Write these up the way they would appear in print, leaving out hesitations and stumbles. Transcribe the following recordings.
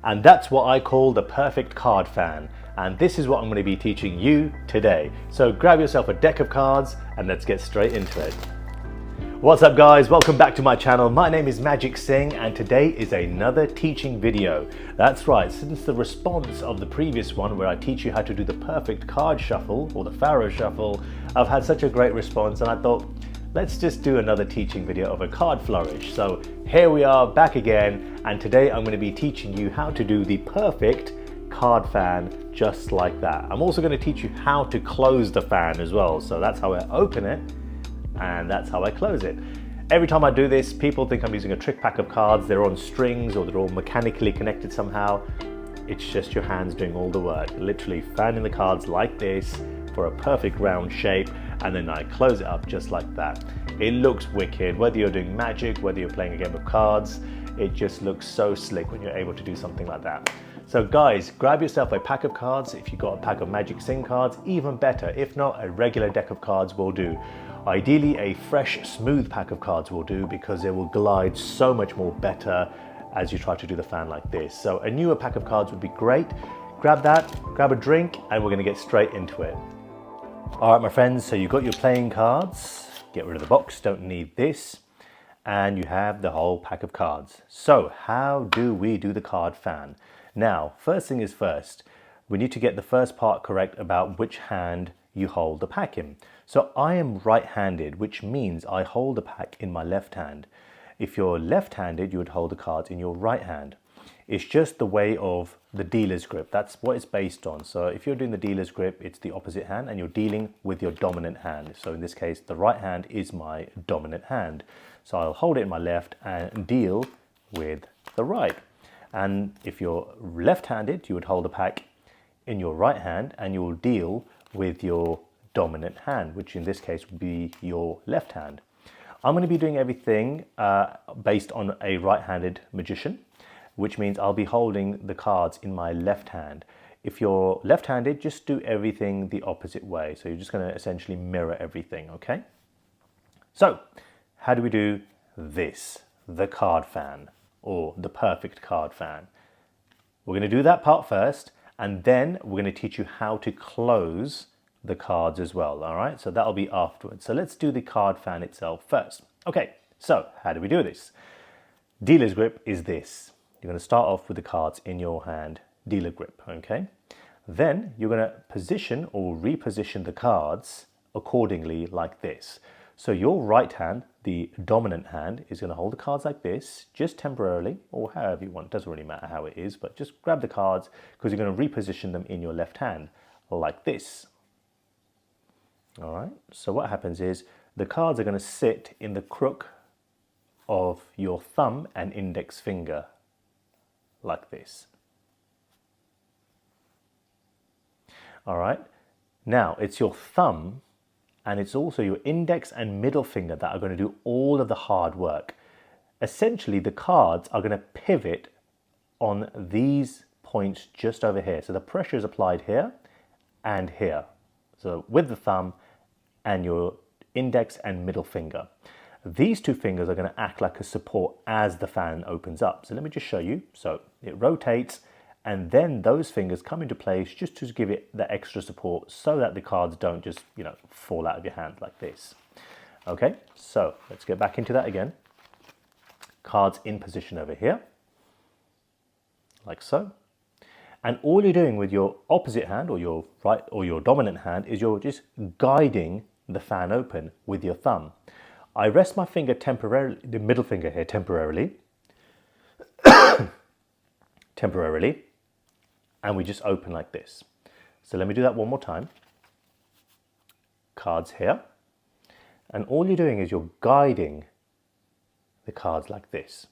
And that's what I call the perfect card fan. And this is what I'm going to be teaching you today. So grab yourself a deck of cards and let's get straight into it. What's up guys, welcome back to my channel. My name is Magic Singh and today is another teaching video. That's right, since the response of the previous one where I teach you how to do the perfect card shuffle or the Pharaoh shuffle, I've had such a great response and I thought, let's just do another teaching video of a card flourish. So here we are back again, and today I'm going to be teaching you how to do the perfect card fan just like that. I'm also going to teach you how to close the fan as well. So that's how I open it and that's how I close it. Every time I do this, people think I'm using a trick pack of cards. They're on strings or they're all mechanically connected somehow. It's just your hands doing all the work. Literally fanning the cards like this for a perfect round shape, and then I close it up just like that. It looks wicked. Whether you're doing magic, whether you're playing a game of cards, it just looks so slick when you're able to do something like that. So guys, grab yourself a pack of cards. If you've got a pack of Magic Singh cards, even better. If not, a regular deck of cards will do. Ideally, a fresh, smooth pack of cards will do because it will glide so much more better as you try to do the fan like this. So a newer pack of cards would be great. Grab that, grab a drink, and we're gonna get straight into it. All right, my friends, so you've got your playing cards. Get rid of the box, don't need this. And you have the whole pack of cards. So how do we do the card fan? Now, first thing is first, we need to get the first part correct about which hand you hold the pack in. So I am right-handed, which means I hold the pack in my left hand. If you're left-handed, you would hold the cards in your right hand. It's just the way of the dealer's grip. That's what it's based on. So if you're doing the dealer's grip, it's the opposite hand and you're dealing with your dominant hand. So in this case, the right hand is my dominant hand. So I'll hold it in my left and deal with the right. And if you're left-handed, you would hold the pack in your right hand and you'll deal with your dominant hand, which in this case would be your left hand. I'm going to be doing everything based on a right-handed magician, which means I'll be holding the cards in my left hand. If you're left-handed, just do everything the opposite way. So you're just going to essentially mirror everything, okay? So how do we do this? The card fan, or the perfect card fan. We're going to do that part first, and then we're going to teach you how to close the cards as well, all right? So that'll be afterwards. So let's do the card fan itself first. Okay, so how do we do this? Dealer's grip is this. You're going to start off with the cards in your hand, dealer grip, okay? Then you're going to position or reposition the cards accordingly like this. So your right hand, the dominant hand, is going to hold the cards like this, just temporarily, or however you want. It doesn't really matter how it is, but just grab the cards because you're going to reposition them in your left hand like this. All right, so what happens is the cards are going to sit in the crook of your thumb and index finger like this. All right, now it's your thumb and it's also your index and middle finger that are going to do all of the hard work. Essentially, the cards are going to pivot on these points just over here. So the pressure is applied here and here. So with the thumb and your index and middle finger. These two fingers are going to act like a support as the fan opens up. So let me just show you. So it rotates and then those fingers come into place just to give it the extra support so that the cards don't just, fall out of your hand like this. Okay, so let's get back into that again. Cards in position over here, like so. And all you're doing with your opposite hand or your right or your dominant hand is you're just guiding the fan open with your thumb. I rest my finger temporarily, the middle finger here temporarily, and we just open like this. So let me do that one more time. Cards here. And all you're doing is you're guiding the cards like this.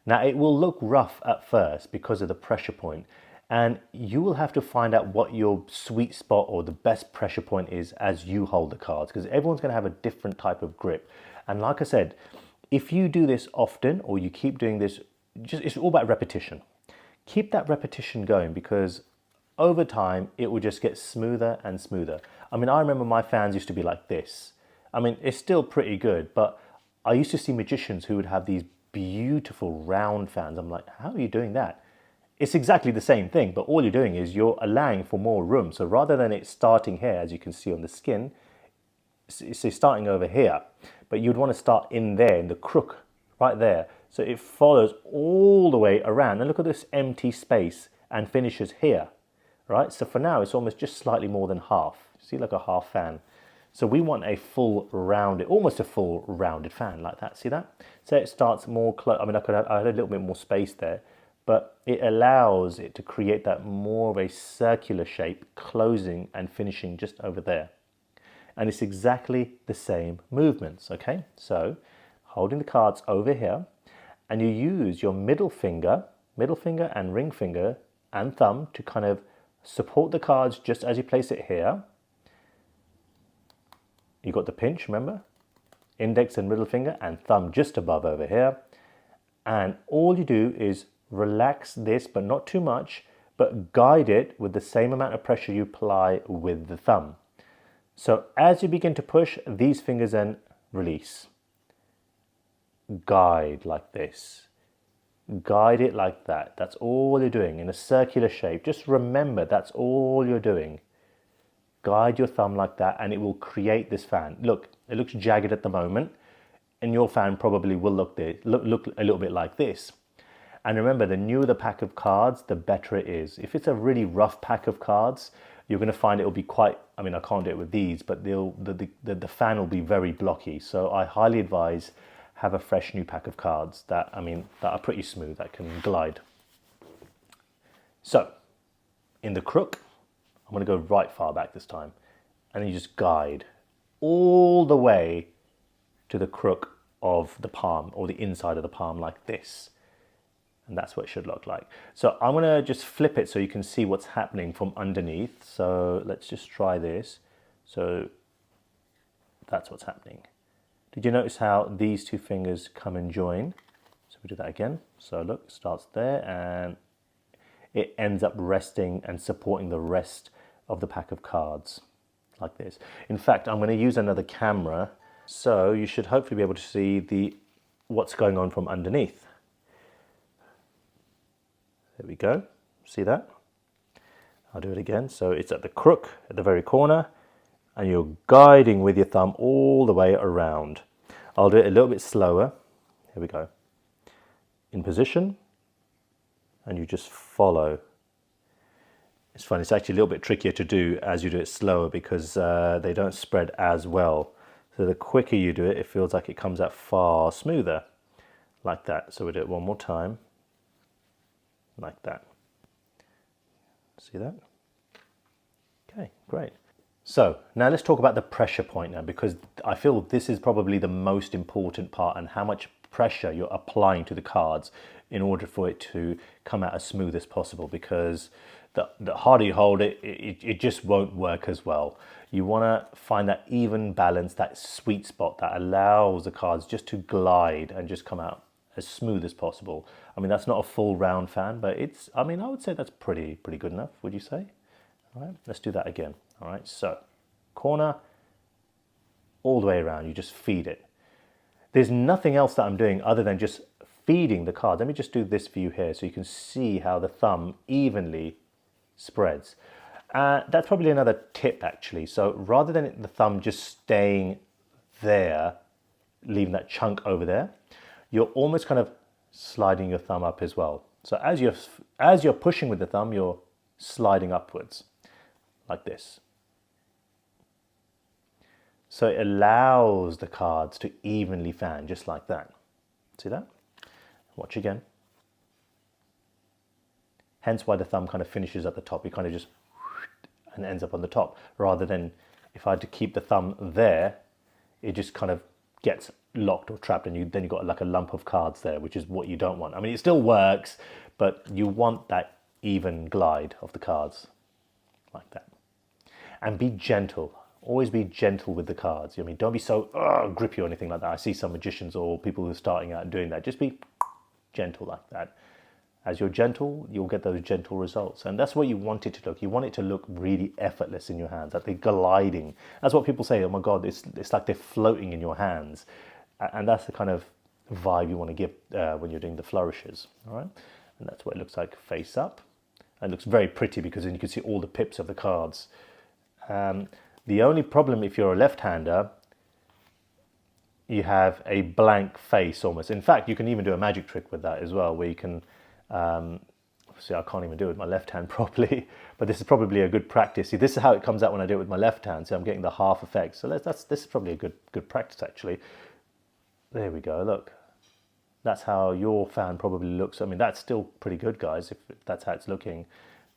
Now it will look rough at first because of the pressure point, and you will have to find out what your sweet spot or the best pressure point is as you hold the cards, because everyone's going to have a different type of grip. And like I said, if you do this often or you keep doing this, it's all about repetition. Keep that repetition going because over time it will just get smoother and smoother. I mean, I remember my fans used to be like this. I mean, it's still pretty good, but I used to see magicians who would have these beautiful round fans. I'm like, how are you doing that? It's exactly the same thing, but all you're doing is you're allowing for more room. So rather than it starting here, as you can see on the skin, it's starting over here, but you'd want to start in there, in the crook, right there. So it follows all the way around. And look at this empty space and finishes here, right? So for now, it's almost just slightly more than half. See, like a half fan. So we want a full rounded, almost a full rounded fan like that. See that? So it starts more close. I mean, I had a little bit more space there, but it allows it to create that more of a circular shape, closing and finishing just over there. And it's exactly the same movements, okay? So holding the cards over here, and you use your middle finger and ring finger and thumb to kind of support the cards just as you place it here. You got the pinch, remember? Index and middle finger and thumb just above over here. And all you do is relax this, but not too much, but guide it with the same amount of pressure you apply with the thumb. So as you begin to push these fingers and release, guide like this, guide it like that. That's all you're doing in a circular shape. Just remember, that's all you're doing. Guide your thumb like that and it will create this fan. Look, it looks jagged at the moment and your fan probably will look a little bit like this. And remember, the newer the pack of cards, the better it is. If it's a really rough pack of cards, you're going to find it will be quite, I mean, I can't do it with these, but the fan will be very blocky. So I highly advise have a fresh new pack of cards that are pretty smooth, that can glide. So in the crook, I'm going to go right far back this time. And then you just guide all the way to the crook of the palm or the inside of the palm like this. And that's what it should look like. So I'm going to just flip it so you can see what's happening from underneath. So let's just try this. So that's what's happening. Did you notice how these two fingers come and join? So we do that again. So look, it starts there and it ends up resting and supporting the rest of the pack of cards like this. In fact, I'm going to use another camera, so you should hopefully be able to see what's going on from underneath. There we go. See that? I'll do it again. So it's at the crook at the very corner and you're guiding with your thumb all the way around. I'll do it a little bit slower. Here we go. In position and you just follow. It's fun, it's actually a little bit trickier to do as you do it slower because they don't spread as well. So the quicker you do it, it feels like it comes out far smoother, like that. So we'll do it one more time, like that. See that? Okay, great. So now let's talk about the pressure point now, because I feel this is probably the most important part and how much pressure you're applying to the cards in order for it to come out as smooth as possible, because the harder you hold it, it just won't work as well. You want to find that even balance, that sweet spot that allows the cards just to glide and just come out as smooth as possible. I mean, that's not a full round fan, but it's, I mean, I would say that's pretty good enough, would you say? All right, let's do that again. All right, so corner, all the way around, you just feed it. There's nothing else that I'm doing other than just feeding the card. Let me just do this for you here so you can see how the thumb evenly spreads. That's probably another tip actually. So rather than the thumb just staying there, leaving that chunk over there, you're almost kind of sliding your thumb up as well. So as you're pushing with the thumb, you're sliding upwards like this. So it allows the cards to evenly fan just like that. See that? Watch again. Hence why the thumb kind of finishes at the top. You kind of just and ends up on the top, rather than if I had to keep the thumb there, it just kind of gets locked or trapped, and then you've got like a lump of cards there, which is what you don't want. I mean, it still works, but you want that even glide of the cards like that. And be gentle. Always be gentle with the cards. I mean, don't be so grippy or anything like that. I see some magicians or people who are starting out doing that. Just be gentle like that. As you're gentle, you'll get those gentle results. And that's what you want it to look. You want it to look really effortless in your hands, like they're gliding. That's what people say, oh my God, it's like they're floating in your hands. And that's the kind of vibe you want to give when you're doing the flourishes, all right? And that's what it looks like face up. It looks very pretty because then you can see all the pips of the cards. The only problem if you're a left-hander, you have a blank face almost. In fact, you can even do a magic trick with that as well, where you can, see, I can't even do it with my left hand properly, but this is probably a good practice. See, this is how it comes out when I do it with my left hand. So I'm getting the half effect. So this is probably a good practice actually. There we go, look. That's how your fan probably looks. I mean, that's still pretty good, guys, if that's how it's looking.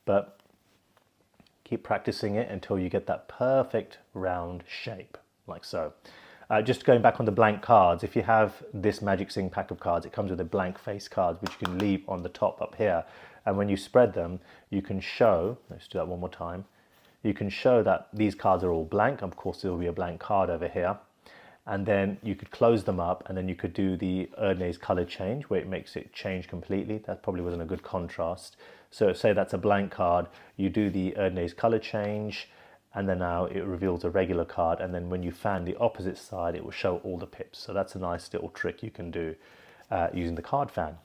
But keep practicing it until you get that perfect round shape, like so. Just going back on the blank cards, if you have this Magic Singh pack of cards, it comes with a blank face cards, which you can leave on the top up here. And when you spread them, you can show, let's do that one more time. You can show that these cards are all blank. Of course, there will be a blank card over here. And then you could close them up, and then you could do the Erdnase color change, where it makes it change completely. That probably wasn't a good contrast. So say that's a blank card, you do the Erdnase color change, and then now it reveals a regular card, and then when you fan the opposite side, it will show all the pips. So that's a nice little trick you can do using the card fan.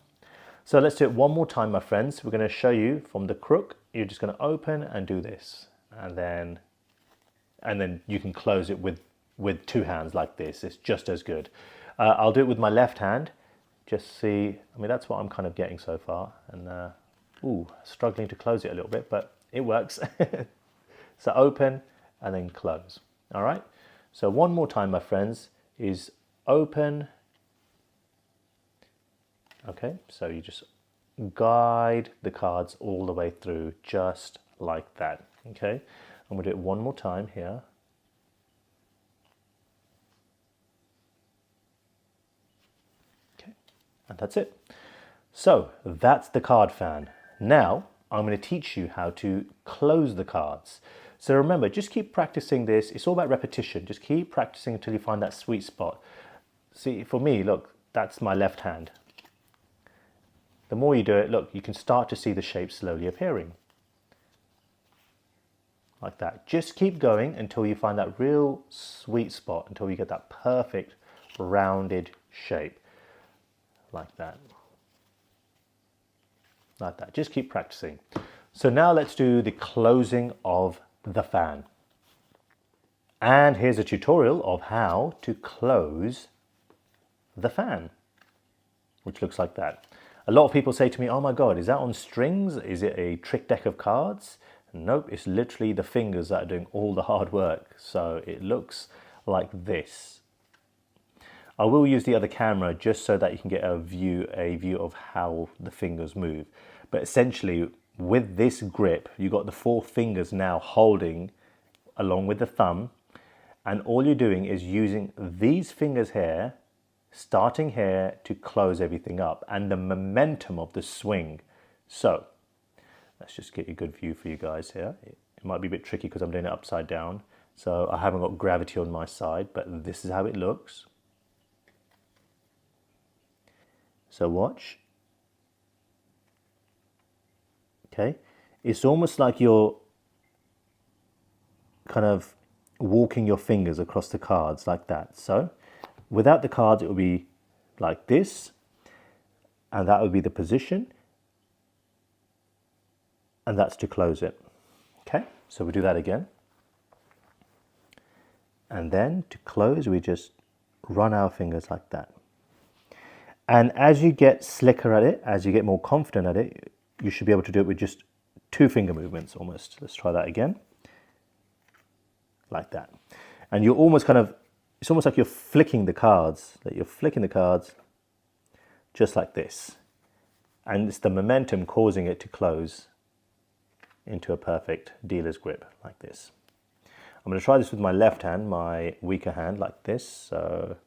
So let's do it one more time, my friends. We're going to show you from the crook. You're just going to open and do this, and then you can close it with two hands like this. It's just as good. I'll do it with my left hand. Just see, I mean, that's what I'm kind of getting so far, and struggling to close it a little bit, but it works. So open and then close. All right. So one more time, my friends, is open. Okay. So you just guide the cards all the way through just like that. Okay. I'm going to do it one more time here. Okay. And that's it. So that's the card fan. Now I'm going to teach you how to close the cards. So remember, just keep practicing this. It's all about repetition. Just keep practicing until you find that sweet spot. See, for me, look, that's my left hand. The more you do it, look, you can start to see the shape slowly appearing. Like that. Just keep going until you find that real sweet spot, until you get that perfect rounded shape. Like that. Like that. Just keep practicing. So now let's do the closing of the fan. And here's a tutorial of how to close the fan, which looks like that. A lot of people say to me, oh my God, is that on strings? Is it a trick deck of cards? Nope, it's literally the fingers that are doing all the hard work. So it looks like this. I will use the other camera just so that you can get a view of how the fingers move. But essentially, with this grip, you've got the 4 fingers now holding along with the thumb. And all you're doing is using these fingers here, starting here, to close everything up. And the momentum of the swing. So, let's just get a good view for you guys here. It might be a bit tricky because I'm doing it upside down. So I haven't got gravity on my side, but this is how it looks. So watch. Okay, it's almost like you're kind of walking your fingers across the cards like that. So without the cards, it would be like this, and that would be the position, and that's to close it. Okay, so we do that again. And then to close, we just run our fingers like that. And as you get slicker at it, as you get more confident at it, you should be able to do it with just 2 finger movements almost. Let's try that again. Like that. And you're almost kind of, it's almost like you're flicking the cards, that you're flicking the cards just like this. And it's the momentum causing it to close into a perfect dealer's grip like this. I'm going to try this with my left hand, my weaker hand, like this. So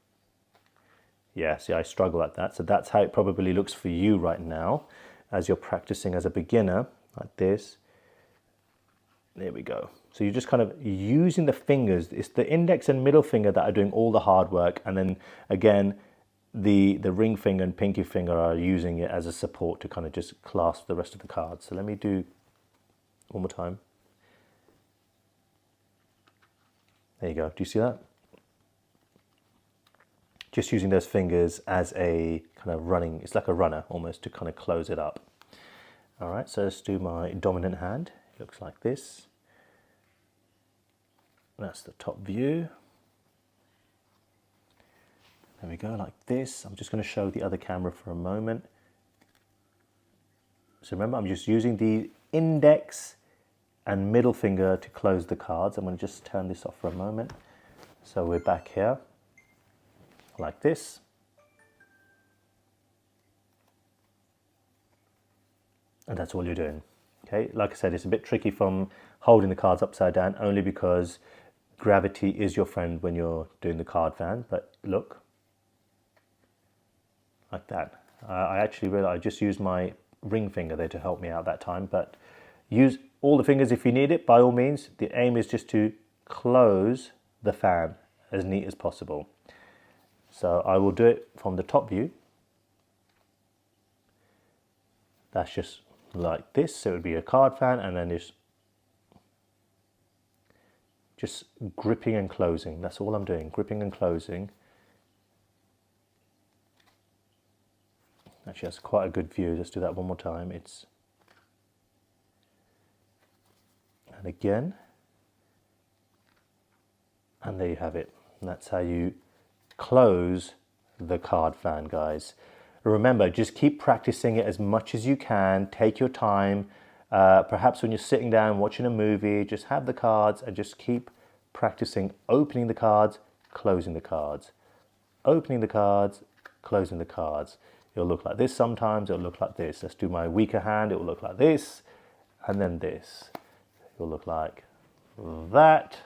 yeah, see, I struggle at that. So that's how it probably looks for you right now as you're practicing as a beginner, like this. There we go. So you're just kind of using the fingers. It's the index and middle finger that are doing all the hard work. And then again, the ring finger and pinky finger are using it as a support to kind of just clasp the rest of the cards. So let me do one more time. There you go. Do you see that? Just using those fingers as a kind of running, it's like a runner almost, to kind of close it up. All right, so let's do my dominant hand. It looks like this. That's the top view. There we go, like this. I'm just going to show the other camera for a moment. So remember, I'm just using the index and middle finger to close the cards. I'm going to just turn this off for a moment. So we're back here, like this. And that's all you're doing. Okay, like I said, it's a bit tricky from holding the cards upside down, only because gravity is your friend when you're doing the card fan. But look, like that. I actually realized I just used my ring finger there to help me out that time, but use all the fingers if you need it, by all means. The aim is just to close the fan as neat as possible. So I will do it from the top view. That's just like this. So it would be a card fan, and then just gripping and closing. That's all I'm doing, gripping and closing. Actually, that's quite a good view. Let's do that one more time. And again. And there you have it. And that's how you close the card fan, guys. Remember, just keep practicing it as much as you can. Take your time. Perhaps when you're sitting down watching a movie, just have the cards and just keep practicing opening the cards, closing the cards. Opening the cards, closing the cards. It'll look like this sometimes, it'll look like this. Let's do my weaker hand, it will look like this, and then this. It will look like that,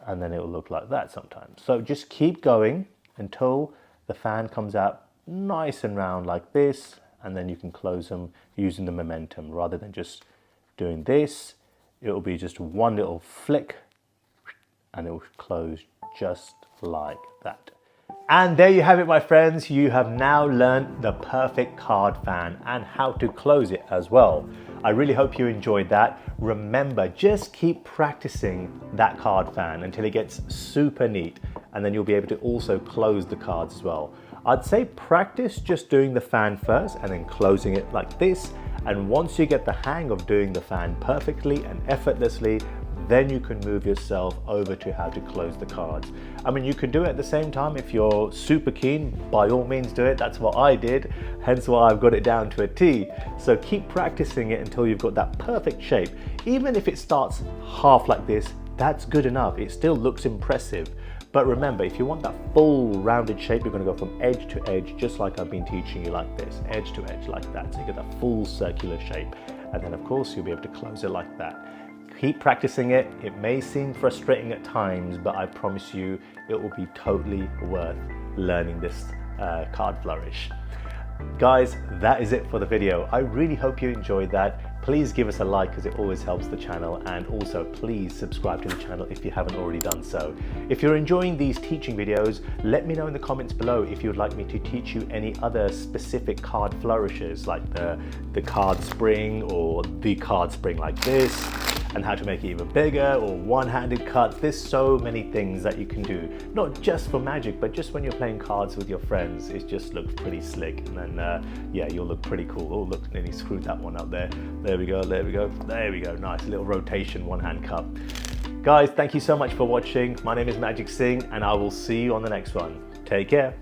and then it will look like that sometimes. So just keep going until the fan comes out nice and round like this, and then you can close them using the momentum. Rather than just doing this, it will be just one little flick, and it will close just like that. And there you have it, my friends. You have now learned the perfect card fan and how to close it as well. I really hope you enjoyed that. Remember, just keep practicing that card fan until it gets super neat, and then you'll be able to also close the cards as well. I'd say practice just doing the fan first and then closing it like this. And once you get the hang of doing the fan perfectly and effortlessly, then you can move yourself over to how to close the cards. I mean, you can do it at the same time if you're super keen, by all means do it. That's what I did, hence why I've got it down to a T. So keep practicing it until you've got that perfect shape. Even if it starts half like this, that's good enough. It still looks impressive. But remember, if you want that full rounded shape, you're going to go from edge to edge, just like I've been teaching you, like this, edge to edge like that. So you get that full circular shape. And then of course, you'll be able to close it like that. Keep practicing it. It may seem frustrating at times, but I promise you it will be totally worth learning this card flourish. Guys, that is it for the video. I really hope you enjoyed that. Please give us a like, because it always helps the channel, and also please subscribe to the channel if you haven't already done so. If you're enjoying these teaching videos, let me know in the comments below if you'd like me to teach you any other specific card flourishes, like the card spring, or the card spring like this, and how to make it even bigger, or one-handed cuts. There's so many things that you can do, not just for Magic, but just when you're playing cards with your friends. It just looks pretty slick, and then yeah, you'll look pretty cool. Oh look, nearly screwed that one up there. There we go, there we go, there we go. Nice little rotation, one-hand cup. Guys, thank you so much for watching. My name is Magic Singh, and I will see you on the next one. Take care.